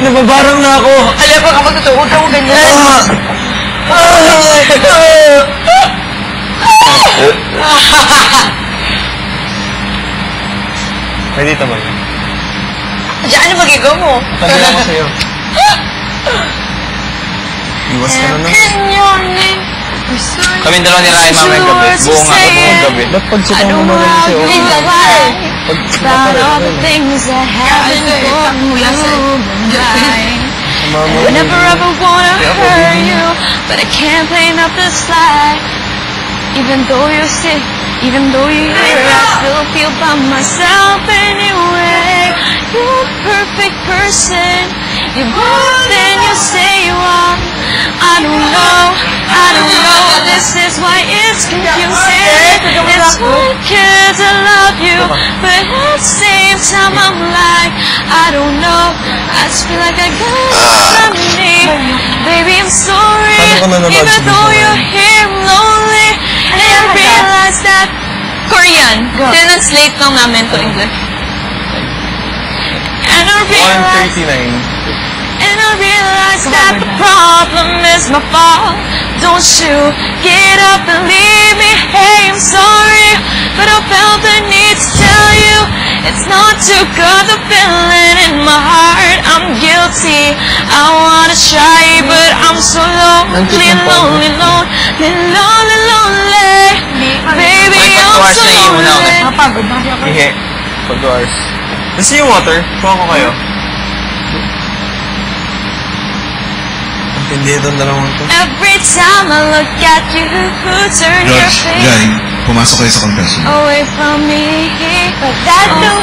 Nababarang na ako. Alam ko kapag totoo, huwag kang ganyan. May dito ba yun? Diyan, ano magigaw mo? Tanda ako sa'yo. Iwas ka na na. Kaming dalawa ni Ryan mamayang gabi. Buong nga, buong gabi. Ba't pagsipang mo naman siya? About all the things that happen for you. I never ever wanna hurt you, but I can't play up the slide. Even though you're sick, even though you're here, I still feel by myself anyway. You're a perfect person. You're more than you say you are. I don't know, this is why it's confusing. It's hard 'cause I love you, but at the same time I'm like, I don't know, I just feel like I got something. Baby, I'm sorry, even though you're here lonely, and I realize that Korean. Translate lang namin to English. And I realize 139. that the problem is my fault. Don't you get up and leave me. Hey, I'm sorry, but I felt the need to tell you it's not too good, the feeling in my heart. I'm guilty, I wanna try, but I'm so lonely, lonely, lonely, lonely, lonely. Baby, I'm so lonely. Ihe. Pag-doors. Gusto yung water? Kuha ko kayo. Hindi doon dalawang ito. Every time I look at you, turn your face Jai, pumasok kayo sa confession. away from me, but that don't